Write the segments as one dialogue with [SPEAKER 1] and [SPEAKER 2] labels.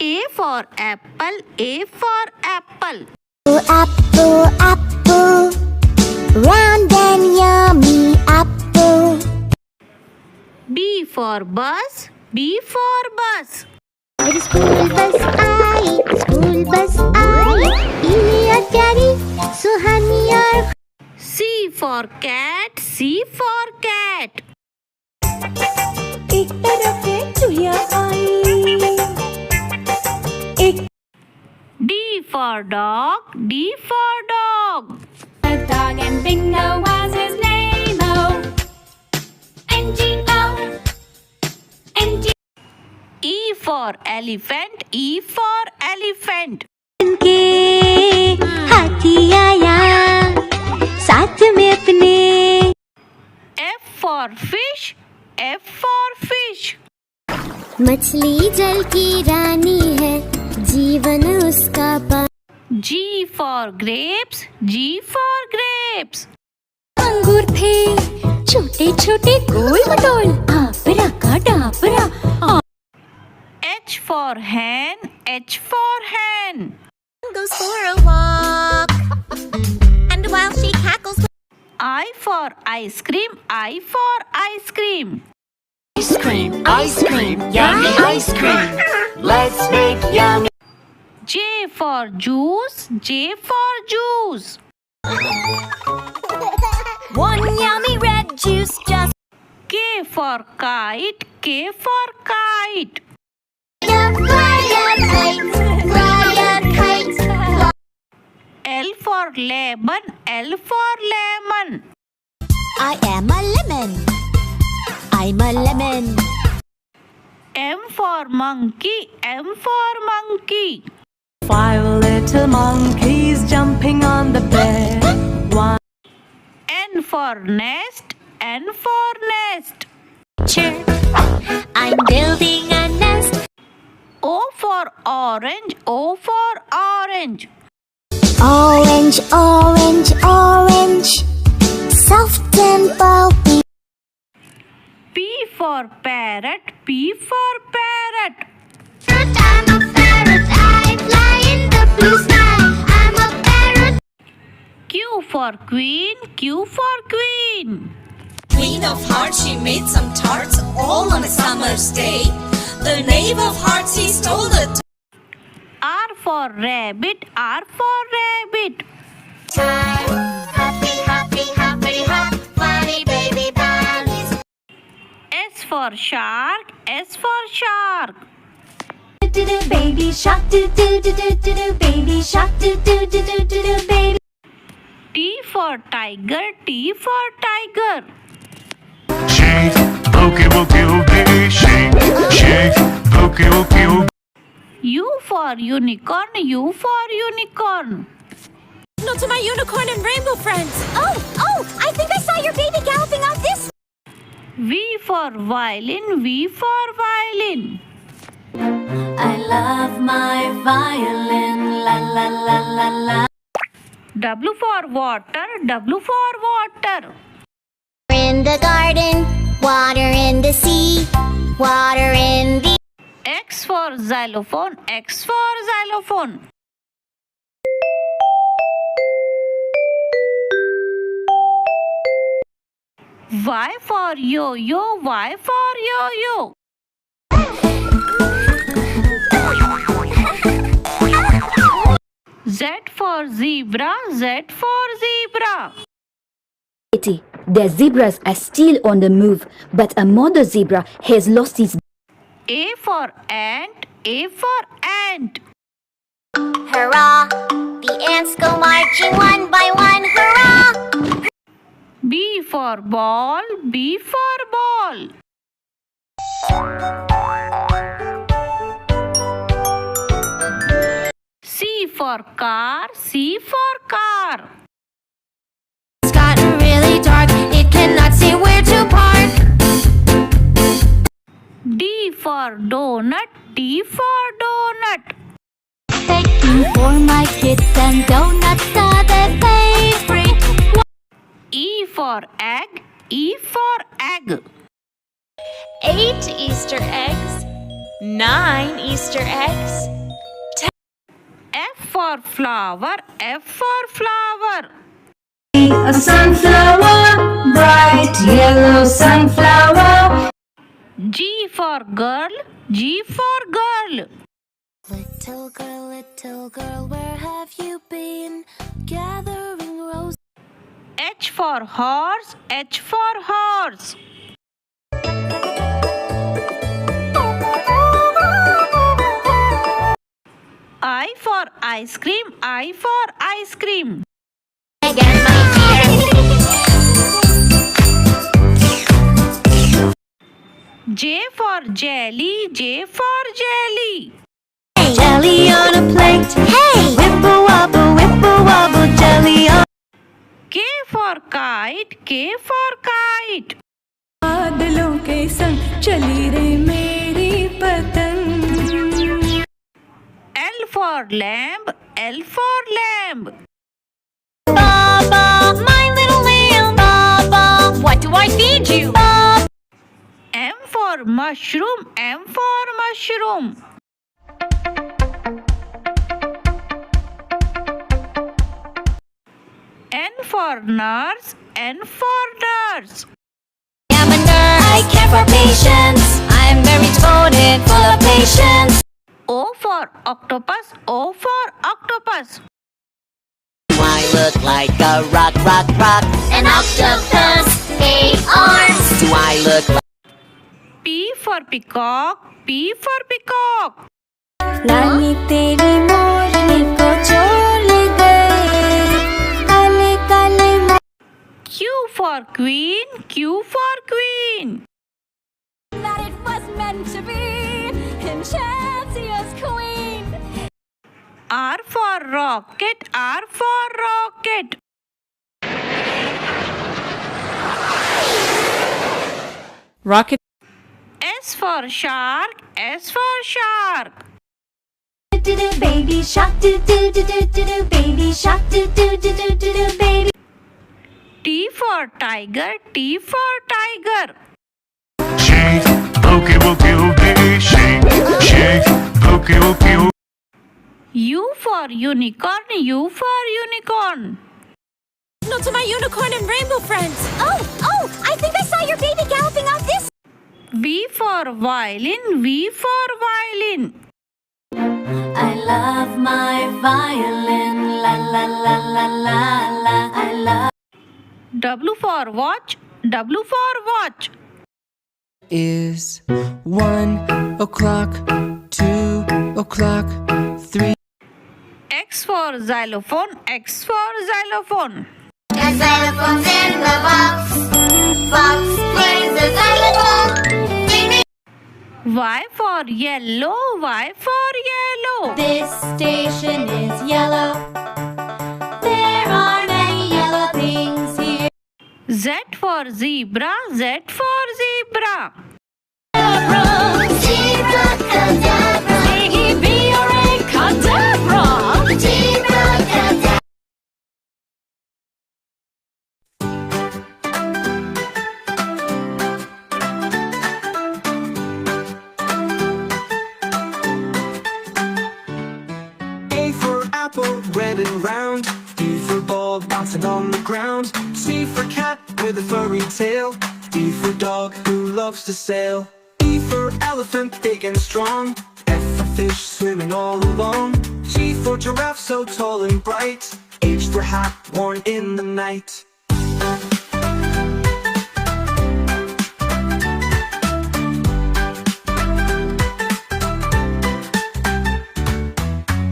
[SPEAKER 1] A for apple, A for apple.
[SPEAKER 2] Apple, apple, round and yummy apple.
[SPEAKER 1] B for bus, B for bus.
[SPEAKER 2] School bus आई, इली और प्यारी, सुहानी और
[SPEAKER 1] C for cat, C for cat.
[SPEAKER 2] एक तरफ है चूहिया आई, एक
[SPEAKER 1] D for dog, D for dog.
[SPEAKER 3] A dog and Bingo was his name. Oh, N-G-O, N-G.
[SPEAKER 1] E for elephant, E for elephant.
[SPEAKER 2] के हाथी आया साथ में अपने.
[SPEAKER 1] F for fish, F for fish.
[SPEAKER 2] मछली जल की रानी है, जीवन उसका
[SPEAKER 1] G for grapes, G for grapes.
[SPEAKER 2] अंगूर थे छोटे छोटे गोल मटोल, आपरा का डापरा.
[SPEAKER 1] H for hen, H for hen.
[SPEAKER 2] Goes for a walk, and while she cackles.
[SPEAKER 1] I for ice cream, I for ice cream.
[SPEAKER 4] Ice cream, yummy ice cream. Let's make yummy.
[SPEAKER 1] J for juice, J for juice.
[SPEAKER 2] One yummy red juice just.
[SPEAKER 1] K for kite, K for kite. L for lemon, L for lemon.
[SPEAKER 2] I am a lemon. I'm a lemon.
[SPEAKER 1] M for monkey, M for monkey.
[SPEAKER 5] 5 little monkeys jumping on the bed. One
[SPEAKER 1] N for nest, N for nest.
[SPEAKER 2] I'm building a nest.
[SPEAKER 1] O for orange, O for orange.
[SPEAKER 2] Orange, orange, orange. Soft and pulpy.
[SPEAKER 1] P for parrot, P for parrot.
[SPEAKER 2] I'm a parrot. I fly in the blue sky. I'm a parrot.
[SPEAKER 1] Q for queen, Q for queen.
[SPEAKER 6] Queen of Hearts, she made some tarts all on a summer's day. The knave of hearts, he stole the
[SPEAKER 1] R for rabbit, R for rabbit.
[SPEAKER 2] Happy, happy, happy, happy, funny baby bunnies.
[SPEAKER 1] S for shark, S for shark.
[SPEAKER 3] Baby shark, do do do do do do. Baby shark, do do do do do do. Baby.
[SPEAKER 1] T for tiger, T for tiger.
[SPEAKER 7] Shake, boogie, boogie, boogie, shake, shake, boogie, boogie, boogie.
[SPEAKER 1] U for unicorn, U for unicorn.
[SPEAKER 6] No to my unicorn and rainbow friends.
[SPEAKER 2] Oh, I think I saw your baby galloping out this.
[SPEAKER 1] V for violin, V for violin.
[SPEAKER 3] I love my violin. La la la la la.
[SPEAKER 1] W for water, W for water.
[SPEAKER 2] In the garden, water in the sea, water in the.
[SPEAKER 1] X for xylophone, X for xylophone. Y for yo-yo, Y for yo-yo. Z for zebra, Z for zebra.
[SPEAKER 8] The zebras are still on the move, but a mother zebra has lost its.
[SPEAKER 1] A for ant, A for ant.
[SPEAKER 2] Hurrah! The ants go marching one by one. Hurrah!
[SPEAKER 1] B for ball, B for ball. C for car, C for car.
[SPEAKER 3] It's gotten really dark. It cannot see where to park.
[SPEAKER 1] D for donut, D for donut.
[SPEAKER 3] Begging for my kids and donuts are their favorite.
[SPEAKER 1] E for egg, E for egg.
[SPEAKER 3] 8 Easter eggs.
[SPEAKER 6] 9 Easter eggs.
[SPEAKER 1] F for flower, F for flower.
[SPEAKER 3] A sunflower, bright yellow sunflower.
[SPEAKER 1] G for girl, G for girl.
[SPEAKER 2] Little girl, where have you been? Gathering roses.
[SPEAKER 1] H for horse, H for horse. I for ice cream, I for ice cream.
[SPEAKER 2] Again, my dear.
[SPEAKER 1] J for jelly, J for jelly.
[SPEAKER 3] Jelly on a plate.
[SPEAKER 2] Hey!
[SPEAKER 3] Wibble wobble, jelly on.
[SPEAKER 1] K for kite, K for kite.
[SPEAKER 5] बादलों के संग चली रे मेरी पतंग.
[SPEAKER 1] L for lamb, L for lamb.
[SPEAKER 2] Baba, my little lamb. Baba, what do I feed you?
[SPEAKER 1] M for mushroom, M for mushroom. N for nurse, N for nurse.
[SPEAKER 2] I'm a nurse. I care for patients. I'm very devoted, full of patience.
[SPEAKER 1] O for octopus, O for octopus.
[SPEAKER 4] I look like a rock, rock, rock.
[SPEAKER 2] An octopus, 8 arms.
[SPEAKER 4] Do I look like
[SPEAKER 1] P for peacock, P for peacock.
[SPEAKER 3] लाली तेरी मोरनी को छोड़ गए. काले काले
[SPEAKER 1] Q for queen, Q for queen.
[SPEAKER 3] that it was meant to be. Enchantia's queen.
[SPEAKER 1] R for rocket, R for rocket.
[SPEAKER 6] Rocket.
[SPEAKER 1] S for shark, S for shark.
[SPEAKER 3] Baby shark, do do do do do do. Baby shark, do do do do do do. Baby.
[SPEAKER 1] T for tiger, T for tiger.
[SPEAKER 7] Shake, boogie woogie woogie, shake, shake, boogie woogie woogie.
[SPEAKER 1] U for unicorn, U for unicorn.
[SPEAKER 6] No to my unicorn and rainbow friends.
[SPEAKER 2] Oh, I think I saw your baby galloping off this.
[SPEAKER 1] V for violin, V for violin.
[SPEAKER 3] I love my violin. La la la la la la. I love.
[SPEAKER 1] W for watch, W for watch.
[SPEAKER 5] Is 1 o'clock, 2 o'clock, 3.
[SPEAKER 1] X for xylophone, X for xylophone.
[SPEAKER 2] The xylophone's in the box. Fox plays the xylophone. Ding, ding.
[SPEAKER 1] Y for yellow, Y for yellow.
[SPEAKER 3] This station is yellow. There are many yellow things here.
[SPEAKER 1] Z for zebra, Z for zebra.
[SPEAKER 2] Zebra cadabra. Zebra cadabra.
[SPEAKER 9] A for apple, red and round. B for ball, bouncing on the ground. C for cat with a furry tail. D for dog who loves to sail. E for elephant, big and strong. F for fish, swimming all alone. G for giraffe, so tall and bright. H for hat, worn in the night.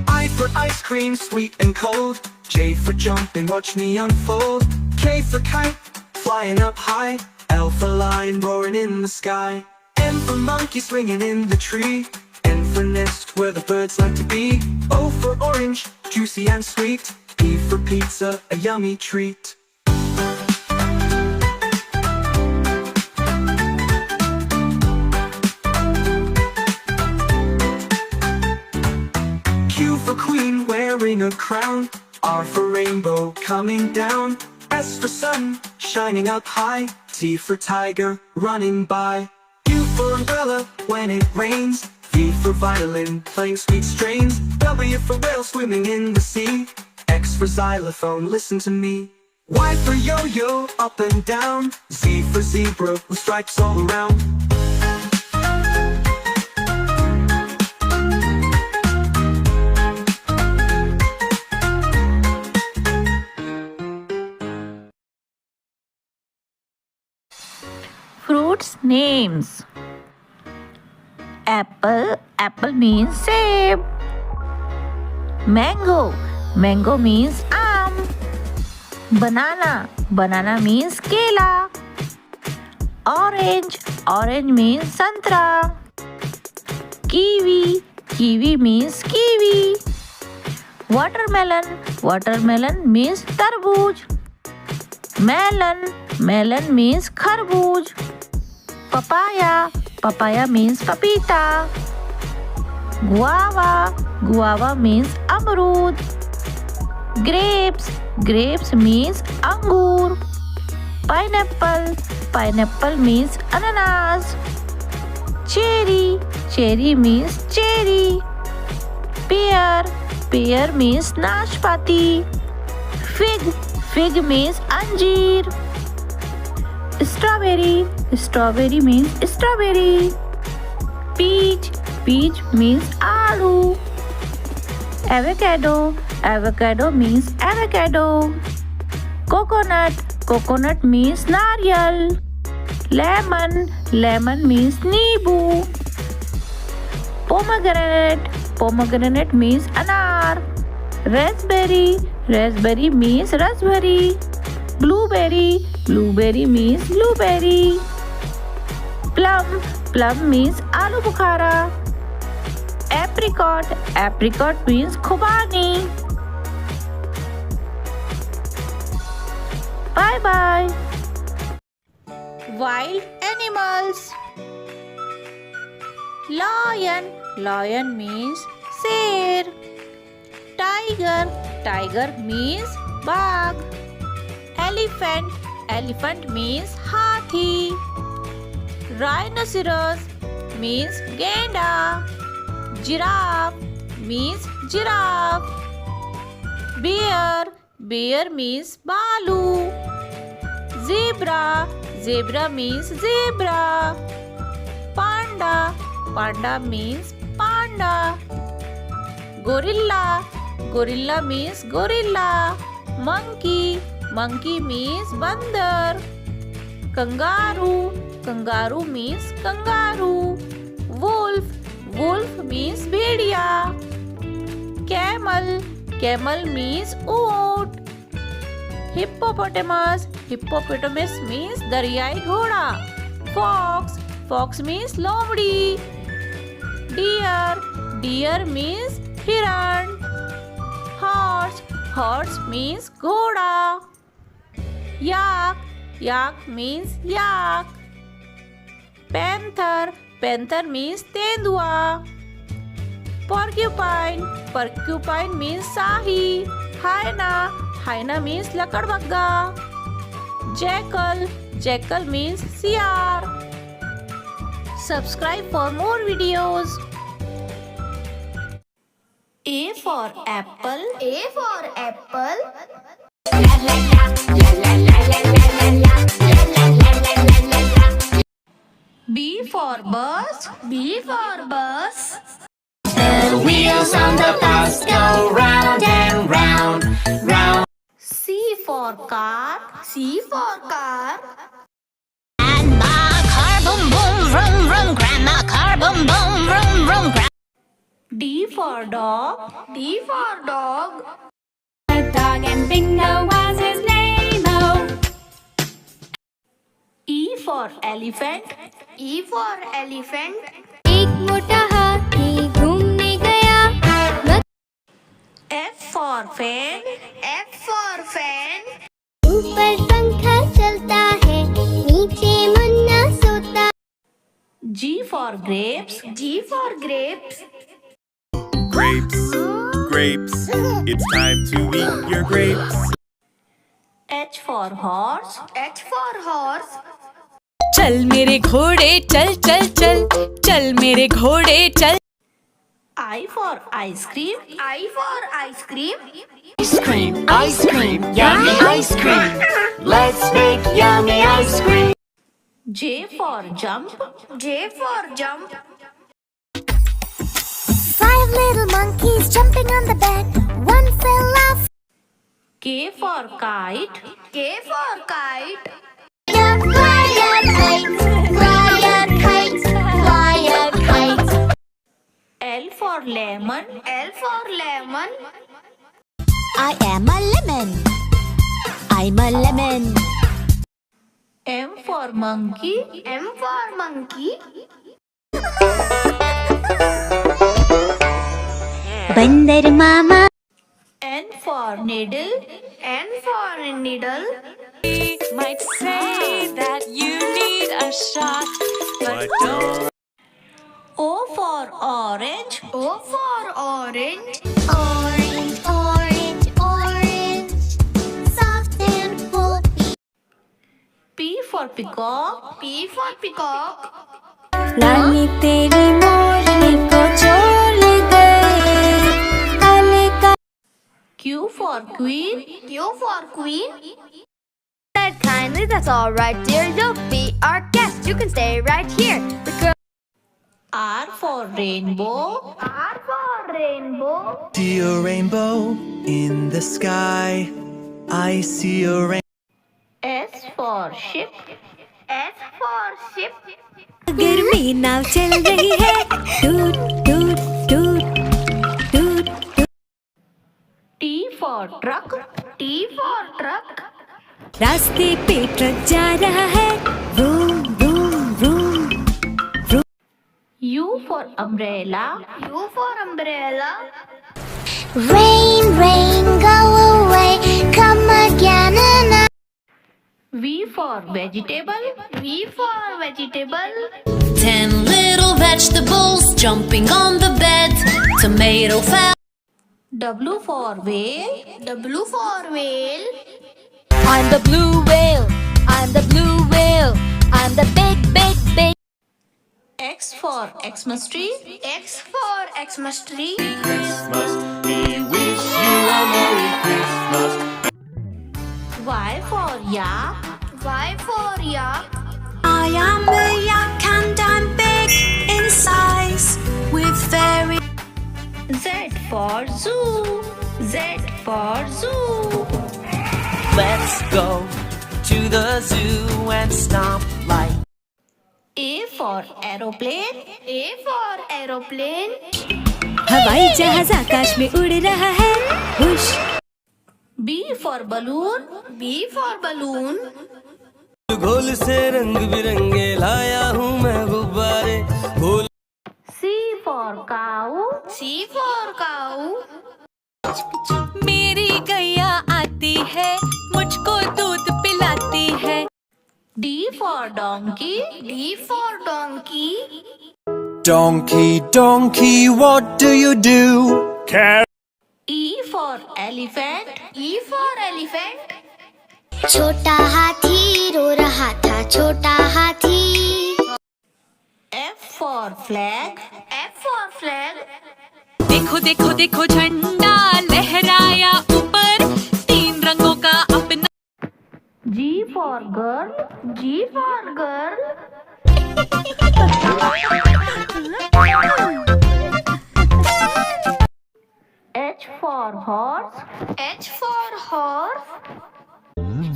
[SPEAKER 9] I for ice cream, sweet and cold. J for jump and watch me unfold. K for kite, flying up high. L for lion, roaring in the sky. M for monkey, swinging in the tree. N for nest, where the birds like to be. O for orange, juicy and sweet. P for pizza, a yummy treat. Q for queen, wearing a crown. R for rainbow, coming down. S for sun, shining up high. T for tiger, running by. U for umbrella, when it rains. V for violin, playing sweet strains. W for whale, swimming in the sea. X for xylophone, listen to me. Y for yo-yo, up and down. Z for zebra, with stripes all around.
[SPEAKER 1] Fruits names. Apple, apple means save. Mango, mango means aam. Banana, banana means kela. Orange, orange means santra. Kiwi, kiwi means kiwi. Watermelon, watermelon means tarbooj. Melon, melon means kharbooj. Papaya, papaya means papita. Guava, guava means amrud. Grapes, grapes means angur. Pineapple, pineapple means ananas. Cherry, cherry means cherry. Pear, pear means nashpati. Fig, fig means anjeer. Strawberry, strawberry means strawberry. Peach, peach means aloo. Avocado, avocado means avocado. Coconut, coconut means nariyal. Lemon, lemon means neebu. Pomegranate, pomegranate means anar. Raspberry, raspberry means raspberry. Blueberry, blueberry means blueberry. Plum, plum means aloo bukhara. Apricot, apricot means khubani. Bye bye. Wild animals. Lion, lion means sher. Tiger, tiger means bagh. Elephant, elephant means hathi. Rhinoceros means gainda. Giraffe means giraffe. Bear, bear means balu. Zebra, zebra means zebra. Panda, panda means panda. Gorilla, gorilla means gorilla. Monkey, monkey means bandar. Kangaroo, kangaroo means kangaroo. Wolf, wolf means bhediya. Camel, camel means oot. Hippopotamus, hippopotamus means daryai ghoda. Fox, fox means lomdi. Deer, deer means hiran. Horse, horse means ghoda. Yak, yak means yak. Panther, panther means tendua. Porcupine, porcupine means sahi. Hyena, hyena means lakadbagga. Jackal, jackal means siar. Subscribe for more videos. A for apple.
[SPEAKER 2] A for apple.
[SPEAKER 1] B for bus.
[SPEAKER 2] B for bus.
[SPEAKER 4] The wheels on the bus go round and round, round.
[SPEAKER 1] C for car.
[SPEAKER 2] C for car.
[SPEAKER 6] Grandma car boom boom vroom vroom. Grandma car boom boom vroom vroom.
[SPEAKER 1] D for dog.
[SPEAKER 2] D for dog.
[SPEAKER 3] A dog and Bingo was his name-o.
[SPEAKER 1] E for elephant.
[SPEAKER 2] E for elephant.
[SPEAKER 3] एक मोटा हाथी घूमने गया.
[SPEAKER 1] F for fan.
[SPEAKER 2] F for fan.
[SPEAKER 3] ऊपर पंखा चलता है, नीचे मुन्ना सोता.
[SPEAKER 1] G for grapes.
[SPEAKER 2] G for grapes.
[SPEAKER 10] Grapes, grapes, it's time to eat your grapes.
[SPEAKER 1] H for horse.
[SPEAKER 2] H for horse.
[SPEAKER 6] चल मेरे घोड़े चल चल चल. चल मेरे घोड़े चल.
[SPEAKER 1] I for ice cream.
[SPEAKER 2] I for ice cream.
[SPEAKER 4] Ice cream, yummy ice cream. Let's make yummy ice cream.
[SPEAKER 1] J for jump.
[SPEAKER 2] J for jump.
[SPEAKER 3] 5 little monkeys jumping on the bed. One fell off.
[SPEAKER 1] K for kite.
[SPEAKER 2] K for kite.
[SPEAKER 3] Fly a kite, fly a kite, fly a kite.
[SPEAKER 1] L for lemon.
[SPEAKER 2] L for lemon.
[SPEAKER 3] I am a lemon. I'm a lemon.
[SPEAKER 1] M for monkey.
[SPEAKER 2] M for monkey.
[SPEAKER 3] Bandar mama.
[SPEAKER 1] N for needle.
[SPEAKER 2] N for needle.
[SPEAKER 5] Might say that you need a shot, but don't.
[SPEAKER 1] O for orange.
[SPEAKER 2] O for orange.
[SPEAKER 3] Orange, orange, orange. Soft and full.
[SPEAKER 1] P for peacock.
[SPEAKER 2] P for peacock.
[SPEAKER 3] रानी तेरी मोरनी को छोड़ गई Alka.
[SPEAKER 1] Q for queen.
[SPEAKER 2] Q for queen.
[SPEAKER 3] Said kindly, that's all right, dear. You'll be our guest. You can stay right here. The girl.
[SPEAKER 1] R for rainbow.
[SPEAKER 2] R for rainbow.
[SPEAKER 9] See a rainbow in the sky. I see a rainbow.
[SPEAKER 1] S for ship.
[SPEAKER 2] S for ship.
[SPEAKER 3] गर्मी नाव चल रही है. टूट टूट टूट टूट.
[SPEAKER 1] T for truck.
[SPEAKER 2] T for truck.
[SPEAKER 3] रास्ते पे ट्रक जा रहा है. Room room room.
[SPEAKER 1] U for umbrella.
[SPEAKER 2] U for umbrella.
[SPEAKER 3] Rain, rain, go away. Come again and
[SPEAKER 1] V for vegetable.
[SPEAKER 2] V for vegetable.
[SPEAKER 6] 10 little vegetables jumping on the bed. Tomato fell.
[SPEAKER 1] W for whale.
[SPEAKER 2] W for whale.
[SPEAKER 3] I'm the blue whale. I'm the blue whale. I'm the big, big, big.
[SPEAKER 1] X for Xmas tree.
[SPEAKER 2] X for Xmas tree.
[SPEAKER 10] Christmas, we wish you a Merry Christmas.
[SPEAKER 1] Y for yak.
[SPEAKER 2] Y for yak.
[SPEAKER 5] I am a yak and I'm big in size with very.
[SPEAKER 1] Z for zoo. Z for zoo.
[SPEAKER 5] Let's go to the zoo and stomp like.
[SPEAKER 1] A for aeroplane.
[SPEAKER 2] A for aeroplane.
[SPEAKER 3] हवाई जहाज आकाश में उड़ रहा है. हुश.
[SPEAKER 1] B for balloon.
[SPEAKER 2] B for balloon.
[SPEAKER 9] घोल से रंग बिरंगे लाया हूँ मैं गुब्बारे. घोल.
[SPEAKER 1] C for cow.
[SPEAKER 2] C for cow.
[SPEAKER 5] मेरी गैया आती है, मुझको दूध पिलाती है.
[SPEAKER 1] D for donkey.
[SPEAKER 2] D for donkey.
[SPEAKER 9] Donkey, donkey, what do you do?
[SPEAKER 1] E for elephant.
[SPEAKER 2] E for elephant.
[SPEAKER 3] छोटा हाथी रो रहा था. छोटा हाथी.
[SPEAKER 1] F for flag.
[SPEAKER 2] F for flag.
[SPEAKER 5] देखो देखो देखो झंडा लहराया ऊपर, 3 रंगों का अपना.
[SPEAKER 1] G for girl.
[SPEAKER 2] G for girl.
[SPEAKER 1] H for horse.
[SPEAKER 2] H for horse.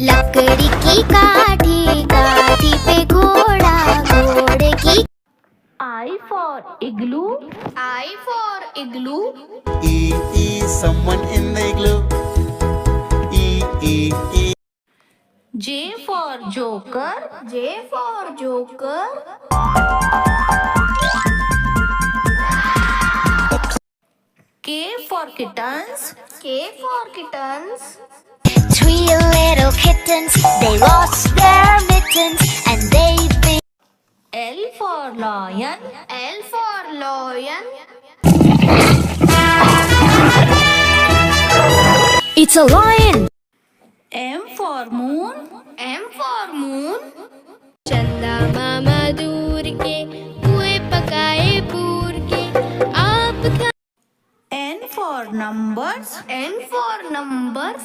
[SPEAKER 3] लकड़ी की काठी. काठी पे घोड़ा. घोड़े की.
[SPEAKER 1] I for igloo.
[SPEAKER 2] I for igloo.
[SPEAKER 10] Someone in the igloo.
[SPEAKER 1] J for joker.
[SPEAKER 2] J for joker.
[SPEAKER 1] K for kittens.
[SPEAKER 2] K for kittens.
[SPEAKER 3] 3 little kittens. They lost their mittens and they bit.
[SPEAKER 1] L for lion.
[SPEAKER 2] L for lion.
[SPEAKER 3] It's a lion.
[SPEAKER 1] M for moon.
[SPEAKER 2] M for moon.
[SPEAKER 3] चंदा मामा दूर के कुएं पकाए पूर के आप
[SPEAKER 1] for numbers.
[SPEAKER 2] N for numbers.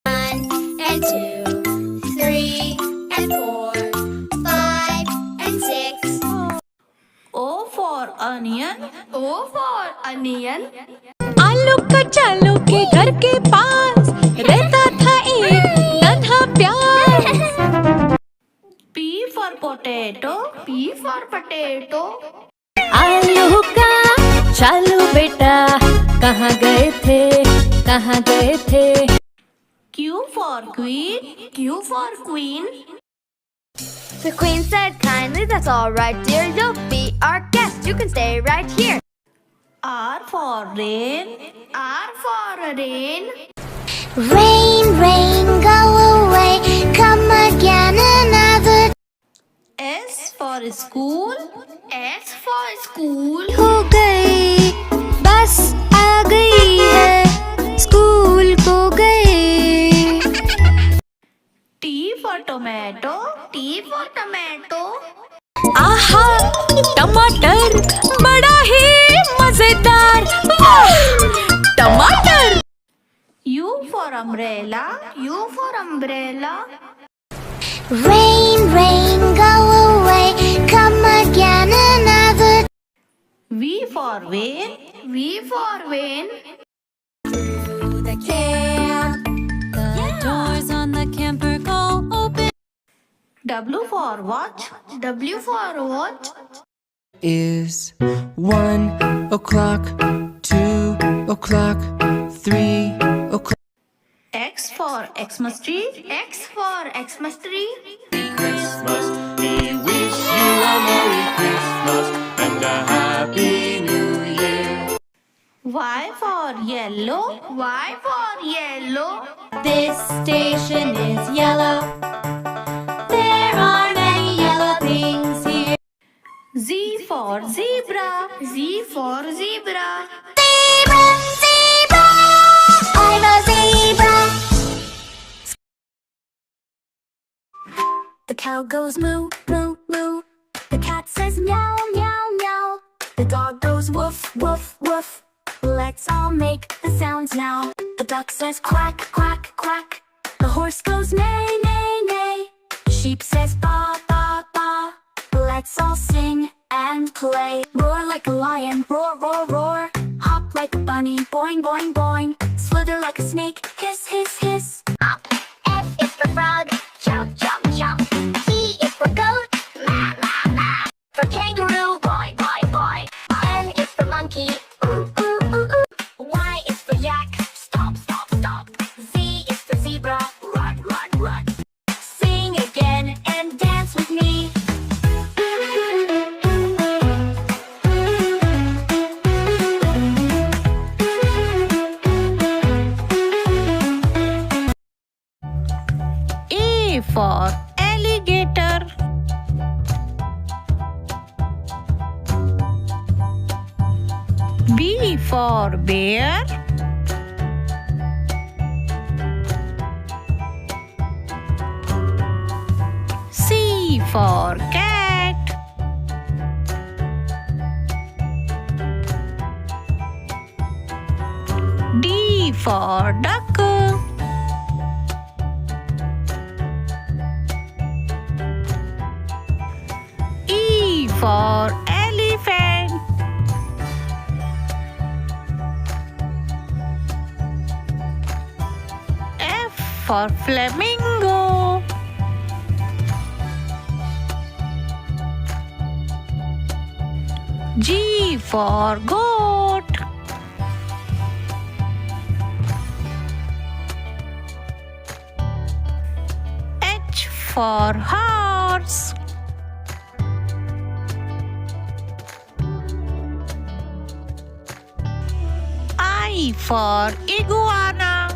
[SPEAKER 2] 1 and 2, 3 and 4, 5 and 6.
[SPEAKER 1] O for onion.
[SPEAKER 2] O for onion.
[SPEAKER 5] आलू कचालू के घर के पास रहता था एक नन्हा प्यार।
[SPEAKER 1] P for potato.
[SPEAKER 2] P for potato.
[SPEAKER 3] आलू का चालू बेटा कहाँ गए थे
[SPEAKER 1] Q for queen.
[SPEAKER 2] Q for queen. The queen said kindly, that's all right, dear. You'll be our guest. You can stay right here.
[SPEAKER 1] R for rain.
[SPEAKER 2] R for rain.
[SPEAKER 3] Rain, rain, go away, come again another.
[SPEAKER 1] S for school.
[SPEAKER 2] S for school.
[SPEAKER 3] हो गई बस आ गई है school को गए।
[SPEAKER 1] T for tomato.
[SPEAKER 2] T for tomato.
[SPEAKER 5] आहा टमाटर बड़ा ही मजेदार। वाह टमाटर।
[SPEAKER 1] U for umbrella.
[SPEAKER 2] U for umbrella.
[SPEAKER 3] Rain, rain, go away, come again another.
[SPEAKER 1] V for van.
[SPEAKER 2] V for van.
[SPEAKER 5] The camp, the doors on the camper go open.
[SPEAKER 1] W for watch.
[SPEAKER 2] W for watch.
[SPEAKER 9] Is 1 o'clock, 2 o'clock, 3 o'clock.
[SPEAKER 1] X for Xmas tree.
[SPEAKER 2] X for Xmas tree.
[SPEAKER 10] Christmas. We wish you a Merry Christmas and a Happy New Year.
[SPEAKER 1] Y for yellow.
[SPEAKER 2] Y for yellow.
[SPEAKER 3] This station is yellow. There are many yellow things here.
[SPEAKER 1] Z for zebra.
[SPEAKER 2] Z for zebra.
[SPEAKER 3] Zebra, zebra, I'm a zebra. The cow goes moo, moo, moo. The cat says meow, meow, meow. The dog goes woof, woof, woof. Let's all make the sounds now. The duck says quack, quack, quack. The horse goes neigh, neigh, neigh. The sheep says ba, ba, ba. Let's all sing and play. Roar like a lion, roar, roar, roar. Hop like a bunny, boing, boing, boing. Slither like a snake, hiss, hiss, hiss. F is for frog, jump, jump, jump. T is for goat, ma, ma, ma. For kangaroo, boy, boy, boy. N is for monkey, ooh, ooh, ooh, ooh. Y is for yak, stop, stop, stop. Z is for zebra, run, run, run. Sing again and dance with me.
[SPEAKER 1] A for alligator. B for bear. C for cat. D for duck. E for elephant. F for flamingo. G for goat. H for horse. I for iguana.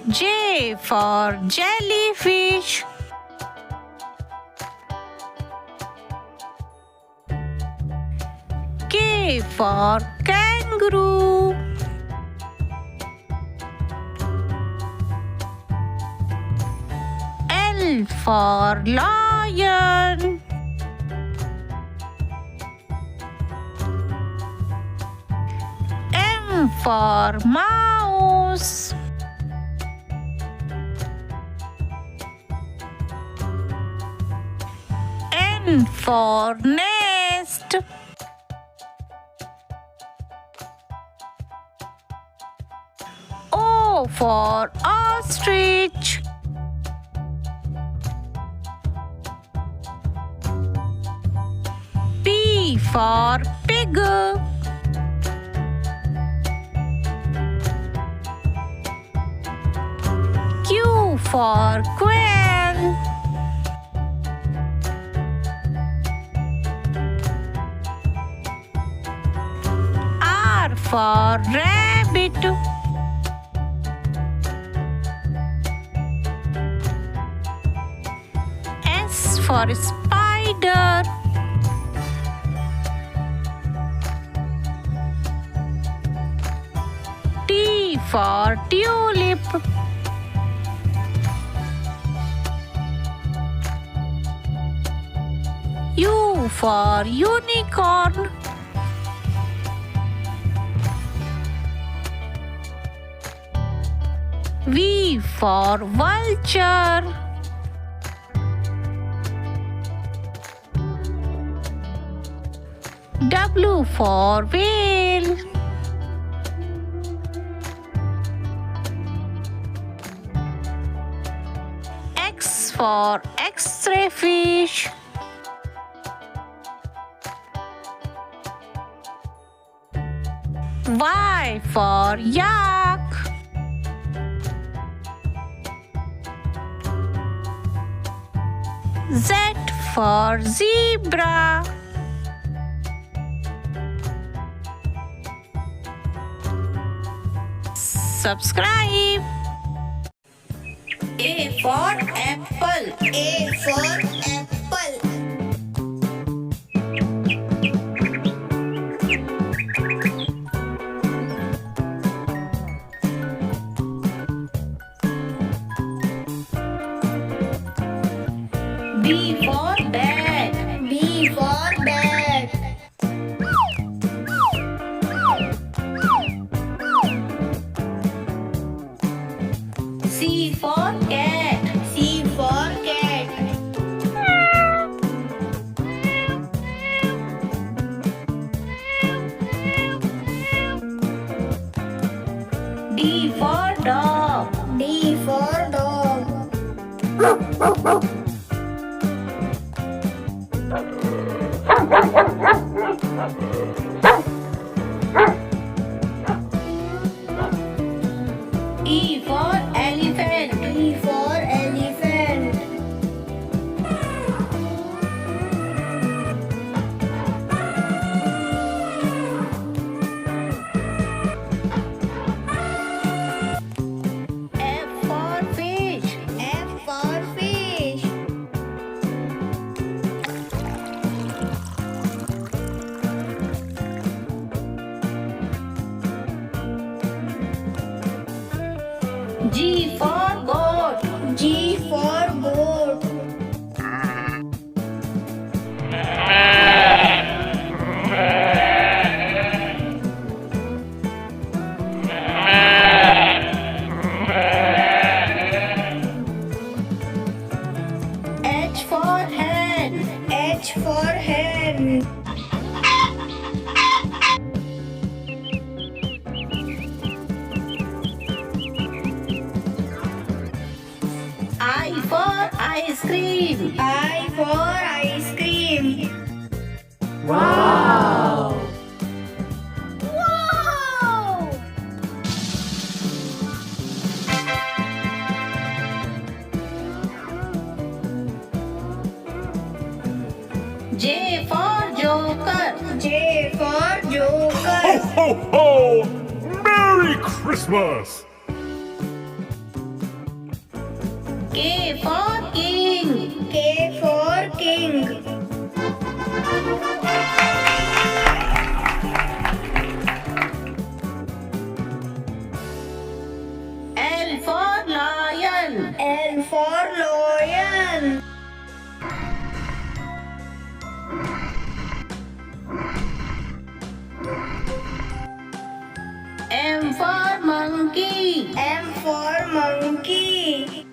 [SPEAKER 1] J for jellyfish. K for kangaroo. L for lion. for mouse. N for nest. O for ostrich. P for pig. Q for quail. R for rabbit. S for spider. T for tulip. U for unicorn. V for vulture. W for whale. X for X-ray fish. Y for yak. Z for zebra. Subscribe.
[SPEAKER 6] A for apple. A for apple.
[SPEAKER 1] B for bat.
[SPEAKER 2] B for bat.
[SPEAKER 1] C for cat.
[SPEAKER 2] C for cat.
[SPEAKER 1] D for dog.
[SPEAKER 2] D for dog.
[SPEAKER 1] E for elephant.
[SPEAKER 2] E for elephant.
[SPEAKER 1] F for fish.
[SPEAKER 2] F for fish.
[SPEAKER 1] G for goat.
[SPEAKER 2] G for goat.
[SPEAKER 1] H for hen.
[SPEAKER 2] H for hen.
[SPEAKER 1] I for ice cream.
[SPEAKER 2] I for ice cream.
[SPEAKER 1] Wow!
[SPEAKER 2] Wow!
[SPEAKER 1] J for joker.
[SPEAKER 2] J for joker.
[SPEAKER 7] Ho, ho! Merry Christmas!
[SPEAKER 1] K for king.
[SPEAKER 2] K for king.
[SPEAKER 1] L for lion.
[SPEAKER 2] L for lion.
[SPEAKER 1] for monkey.
[SPEAKER 2] M for monkey.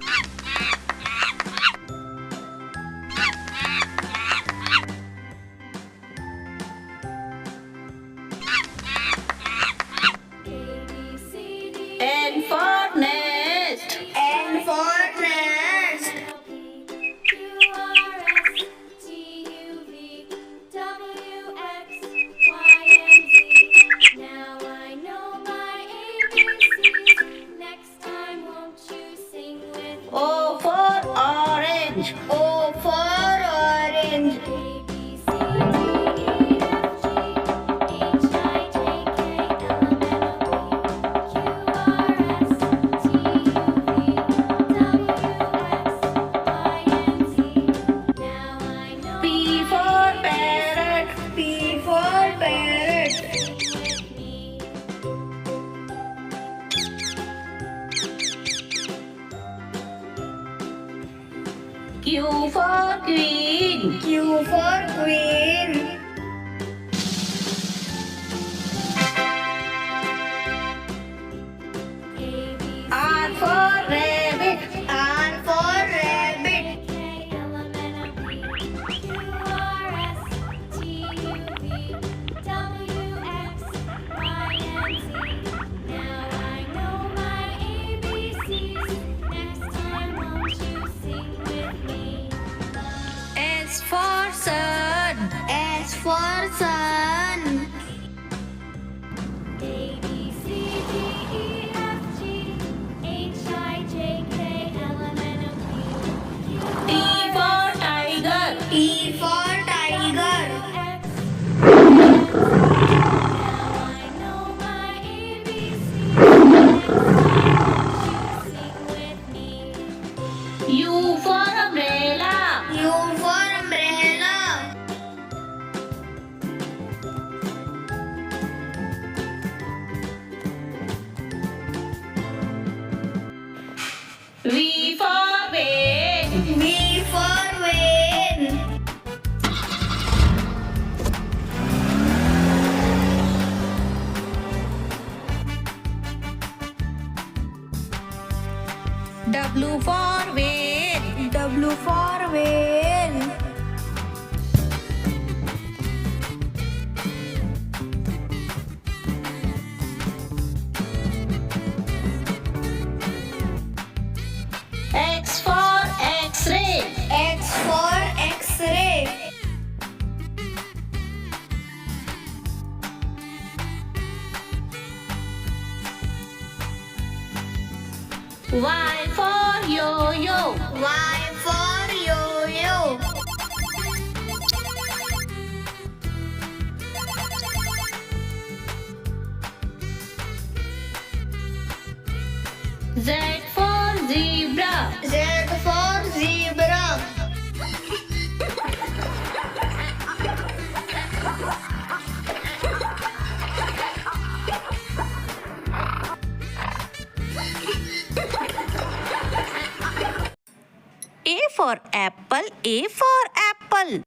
[SPEAKER 1] N for nest.
[SPEAKER 2] N for nest.
[SPEAKER 3] Now I know my ABCs. Next time, won't you sing with me?
[SPEAKER 1] O for orange.
[SPEAKER 2] O for orange.
[SPEAKER 3] A, B, C, D, E, F, G, H, I, J, K, L, M, N, O, P, Q, R, S, T, U, V, W, X, Y, and Z. Now I know
[SPEAKER 1] P for parrot.
[SPEAKER 2] P for parrot.
[SPEAKER 3] with me.
[SPEAKER 1] Q for queen.
[SPEAKER 2] Q for queen.
[SPEAKER 3] A, B,
[SPEAKER 1] R for rabbit.
[SPEAKER 2] R for rabbit.
[SPEAKER 3] K, L, M, N, O, P, Q, R, S, T, U, V, W, X, Y, and Z. Now I know my ABCs. Next time, won't you sing with me?
[SPEAKER 1] S for sun.
[SPEAKER 2] S for sun.
[SPEAKER 3] A, B, C, D, E, F, G, H, I, J, K, L, M, N, O, P, Q,
[SPEAKER 1] T for tiger.
[SPEAKER 2] T for tiger.
[SPEAKER 3] X. Now I know my ABCs. Next time, won't you sing with me?
[SPEAKER 1] U for umbrella.
[SPEAKER 2] U for umbrella.
[SPEAKER 1] V for vane.
[SPEAKER 2] V for vane.
[SPEAKER 1] W for vane.
[SPEAKER 2] W for vane.
[SPEAKER 1] X for X-ray.
[SPEAKER 2] X for X-ray.
[SPEAKER 1] Y for yo-yo.
[SPEAKER 2] Y for yo-yo.
[SPEAKER 1] Z for zebra.
[SPEAKER 2] Z for zebra.
[SPEAKER 1] A for apple. A for apple.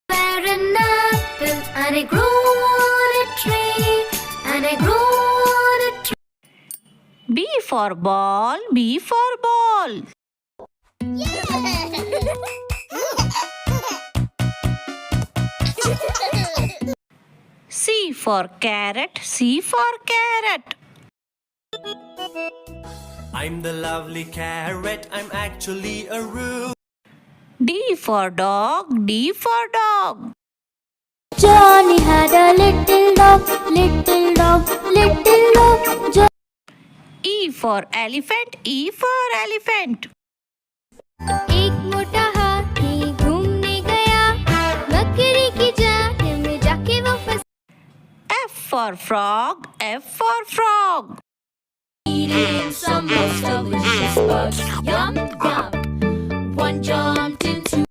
[SPEAKER 3] We're an apple and I grew on a tree, and I grew on a tree.
[SPEAKER 1] B for ball. B for ball. C for carrot. C for carrot.
[SPEAKER 9] I'm the lovely carrot, I'm actually a root.
[SPEAKER 1] D for dog. D for dog.
[SPEAKER 3] Johnny had a little dog, little dog, little dog.
[SPEAKER 1] E for elephant. E for elephant.
[SPEAKER 3] एक मोटा हाथी घूमने गया, बकरी की जान में जाके वो फंस
[SPEAKER 1] F for frog. F for frog.
[SPEAKER 3] eating some most delicious bugs. Yum yum. One jumped into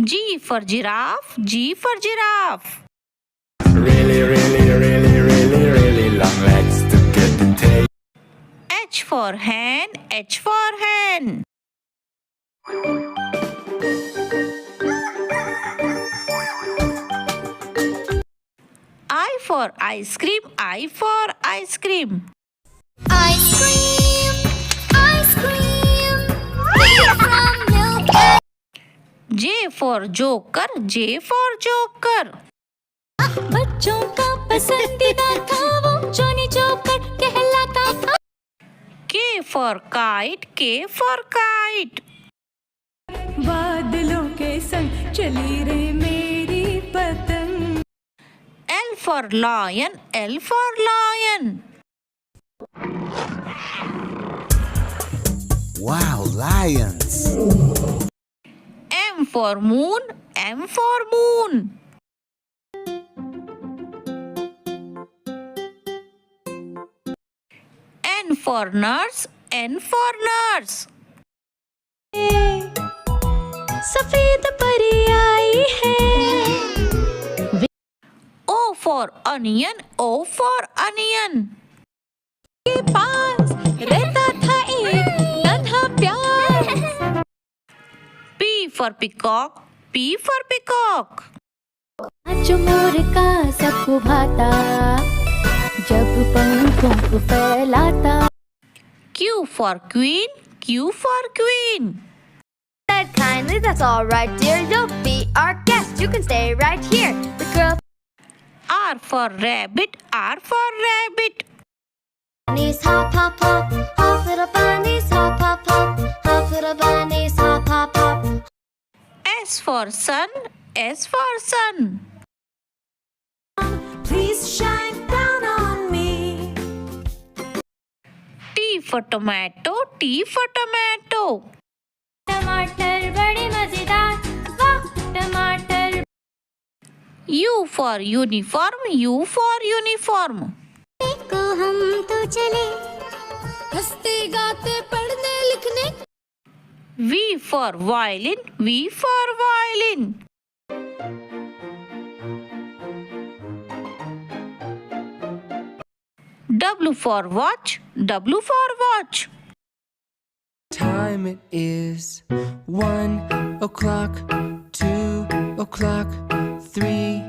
[SPEAKER 1] G for giraffe. G for giraffe.
[SPEAKER 10] Really, really, really, really, really long legs to get the tail.
[SPEAKER 1] H for hen. H for hen. I for ice cream, I for ice cream.
[SPEAKER 2] Ice cream, ice cream, made from milk and
[SPEAKER 1] J for joker, J for joker.
[SPEAKER 5] बच्चों का पसंदीदा था वो Johnny joker कहलाता था।
[SPEAKER 1] K for kite, K for kite.
[SPEAKER 5] बादलों के संग चली रे मेरी पतंग।
[SPEAKER 1] L for lion, L for lion.
[SPEAKER 9] Wow, lions!
[SPEAKER 1] M for moon, M for moon. N for nurse, N for nurse.
[SPEAKER 5] सफेद परी आई है।
[SPEAKER 1] O for onion, O for onion.
[SPEAKER 5] के पास रहता था एक नन्हा प्यार।
[SPEAKER 1] P for peacock, P for peacock.
[SPEAKER 8] जो मोर का सबको भाता जब पंखों को फैलाता।
[SPEAKER 1] Q for queen, Q for queen.
[SPEAKER 2] said kindly, that's all right, dear. You'll be our guest. You can stay right here. The girl
[SPEAKER 1] R for rabbit, R for rabbit.
[SPEAKER 2] bunnies hop, hop, hop. Hop, little bunnies hop, hop, hop. Hop, little bunnies hop, hop, hop.
[SPEAKER 1] S for sun, S for sun.
[SPEAKER 5] Please shine down on me.
[SPEAKER 1] T for tomato, T for tomato.
[SPEAKER 2] टमाटर बड़े मजेदार, वाह टमाटर।
[SPEAKER 1] U for uniform, U for uniform.
[SPEAKER 2] को हम तो चले हंसते गाते पढ़ने लिखने।
[SPEAKER 1] V for violin, V for violin. W for watch, W for watch.
[SPEAKER 9] Time it is 1 o'clock, 2 o'clock, 3.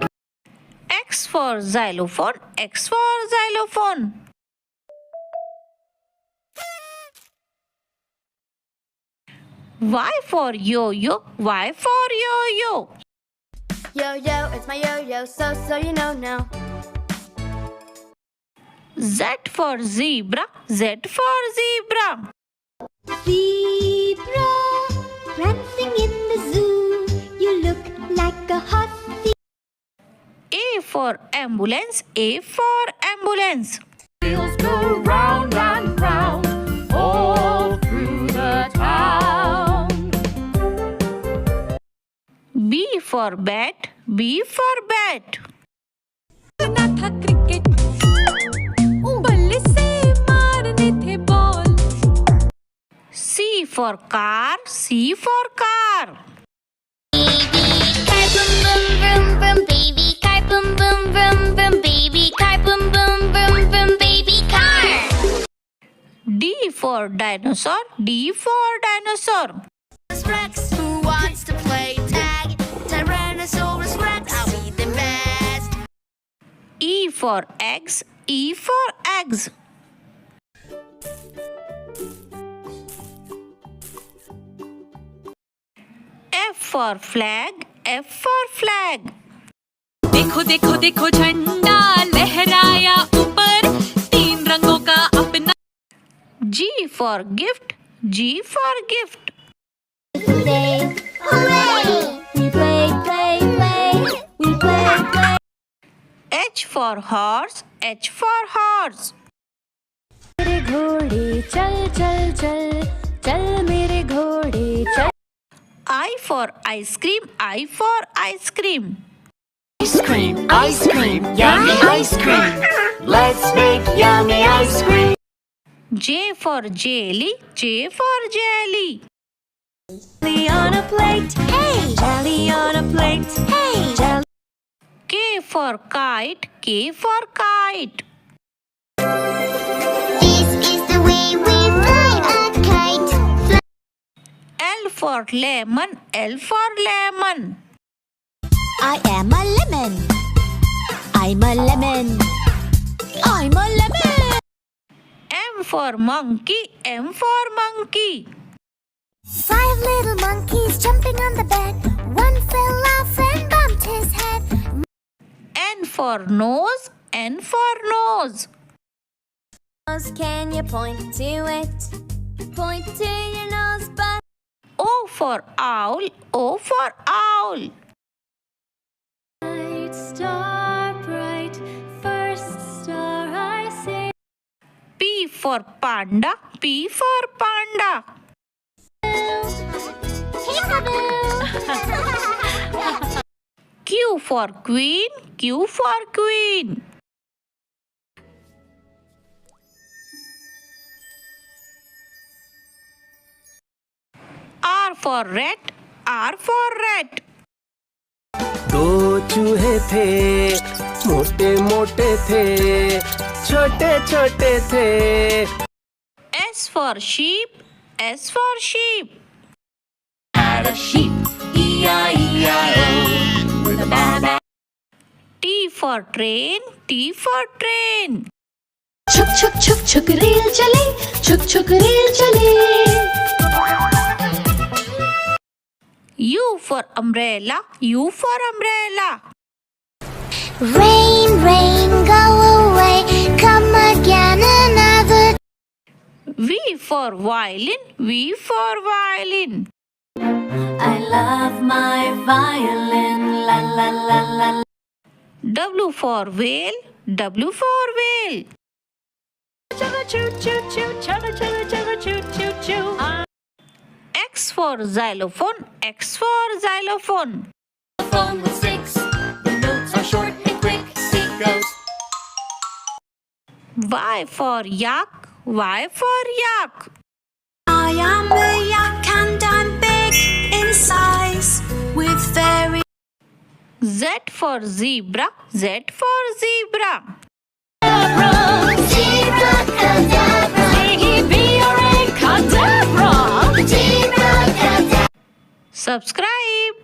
[SPEAKER 1] X for xylophone, X for xylophone. Y for yo-yo, Y for yo-yo.
[SPEAKER 2] Yo-yo, it's my yo-yo, so you know now.
[SPEAKER 1] Z for zebra, Z for zebra.
[SPEAKER 2] Zebra, prancing in the zoo. You look like a hussy.
[SPEAKER 1] A for ambulance, A for ambulance.
[SPEAKER 10] Wheels go round and round all through the town.
[SPEAKER 1] B for bat, B for bat.
[SPEAKER 5] ना था cricket बल्ले से मारने थे ball.
[SPEAKER 1] C for car, C for car.
[SPEAKER 2] Car boom boom vroom vroom, baby car boom boom vroom vroom, baby car boom boom vroom vroom, baby car.
[SPEAKER 1] D for dinosaur, D for dinosaur.
[SPEAKER 2] Rex, who wants to play tag? Tyrannosaurus Rex, I'll be the best.
[SPEAKER 1] E for eggs, E for eggs. F for flag, F for flag.
[SPEAKER 5] देखो देखो देखो झंडा लहराया ऊपर, 3 रंगों का अपना।
[SPEAKER 1] G for gift, G for gift.
[SPEAKER 2] Play, hooray! We play, play, play. We play, play.
[SPEAKER 1] H for horse, H for horse.
[SPEAKER 8] मेरे घोड़े चल चल चल चल मेरे घोड़े चल।
[SPEAKER 1] I for ice cream, I for ice cream.
[SPEAKER 4] Ice cream, yummy ice cream. Let's make yummy ice cream.
[SPEAKER 1] J for jelly, J for jelly.
[SPEAKER 5] Jelly on a plate, hey. Jelly on a plate, hey. Jelly.
[SPEAKER 1] K for kite, K for kite.
[SPEAKER 2] This is the way we fly a kite.
[SPEAKER 1] L for lemon, L for lemon.
[SPEAKER 2] I am a lemon. I I'm a lemon. I'm a lemon.
[SPEAKER 1] M for monkey, M for monkey.
[SPEAKER 3] 5 little monkeys jumping on the bed. One fell off and bumped his head.
[SPEAKER 1] N for nose, N for nose.
[SPEAKER 2] Can you point to it? Point to your nose, but
[SPEAKER 1] O for owl, O for owl.
[SPEAKER 3] Bright star, bright first star I see.
[SPEAKER 1] P for panda, P for panda. Q for queen, Q for queen. R for rat, R for rat.
[SPEAKER 9] दो चूहे थे, मोटे मोटे थे, छोटे छोटे थे.
[SPEAKER 1] S for sheep, S for sheep.
[SPEAKER 4] Had a sheep, E-I-E-I-O, with a ba-ba.
[SPEAKER 1] T for train, T for train.
[SPEAKER 3] छुक छुक छुक छुक रेल चले, छुक छुक रेल चले.
[SPEAKER 1] U for umbrella, U for umbrella.
[SPEAKER 3] Rain, rain, go away, come again another.
[SPEAKER 1] V for violin, V for violin.
[SPEAKER 3] I love my violin, la la la la.
[SPEAKER 1] W for whale, W for whale. X for xylophone, X for xylophone.
[SPEAKER 10] Phone with sticks. The notes are short and quick. It goes.
[SPEAKER 1] Y for yak, Y for yak.
[SPEAKER 6] I am a yak and I'm big in size with very
[SPEAKER 1] Z for zebra, Z for zebra.
[SPEAKER 3] Zebra cadabra,
[SPEAKER 1] Subscribe.